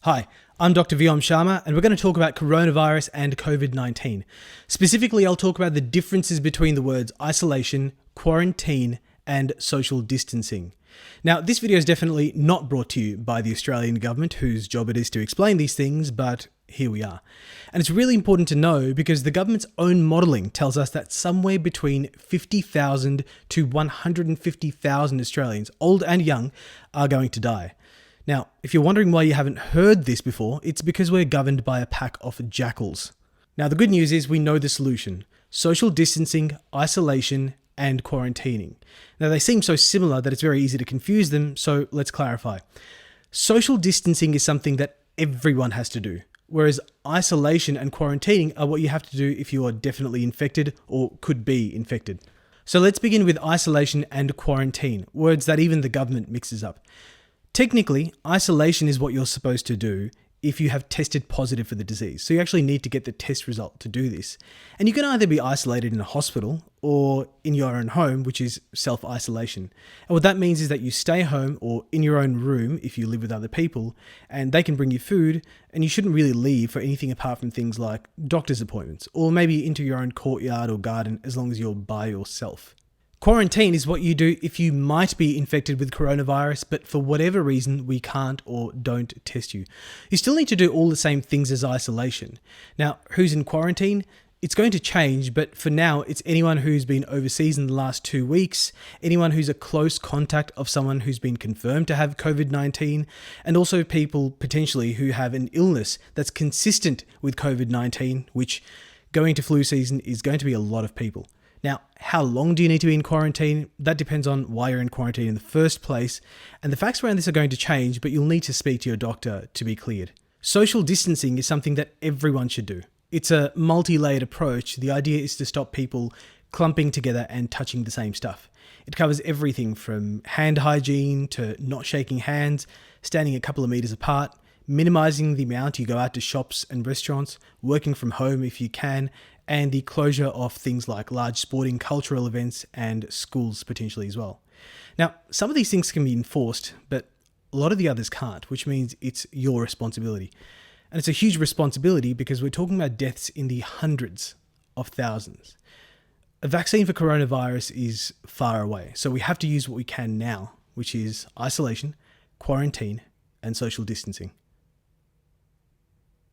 Hi, I'm Dr. Vyom Sharma, and we're going to talk about coronavirus and COVID-19. Specifically, I'll talk about the differences between the words isolation, quarantine, and social distancing. Now, this video is definitely not brought to you by the Australian government, whose job it is to explain these things, but here we are. And it's really important to know because the government's own modelling tells us that somewhere between 50,000 to 150,000 Australians, old and young, are going to die. Now, if you're wondering why you haven't heard this before, it's because we're governed by a pack of jackals. Now, the good news is we know the solution: social distancing, isolation, and quarantining. Now, they seem so similar that it's very easy to confuse them, so let's clarify. Social distancing is something that everyone has to do, whereas isolation and quarantining are what you have to do if you are definitely infected or could be infected. So let's begin with isolation and quarantine, words that even the government mixes up. Technically, isolation is what you're supposed to do if you have tested positive for the disease. So you actually need to get the test result to do this. And you can either be isolated in a hospital or in your own home, which is self-isolation. And what that means is that you stay home or in your own room if you live with other people, and they can bring you food, and you shouldn't really leave for anything apart from things like doctor's appointments, or maybe into your own courtyard or garden as long as you're by yourself. Quarantine is what you do if you might be infected with coronavirus, but for whatever reason we can't or don't test you. You still need to do all the same things as isolation. Now, who's in quarantine? It's going to change, but for now, it's anyone who's been overseas in the last 2 weeks, anyone who's a close contact of someone who's been confirmed to have COVID-19, and also people potentially who have an illness that's consistent with COVID-19, which going to flu season is going to be a lot of people. Now, how long do you need to be in quarantine? That depends on why you're in quarantine in the first place, and the facts around this are going to change, but you'll need to speak to your doctor to be cleared. Social distancing is something that everyone should do. It's a multi-layered approach. The idea is to stop people clumping together and touching the same stuff. It covers everything from hand hygiene to not shaking hands, standing a couple of meters apart, minimizing the amount you go out to shops and restaurants, working from home if you can, and the closure of things like large sporting cultural events and schools potentially as well. Now, some of these things can be enforced, but a lot of the others can't, which means it's your responsibility. And it's a huge responsibility because we're talking about deaths in the hundreds of thousands. A vaccine for coronavirus is far away, so we have to use what we can now, which is isolation, quarantine, and social distancing.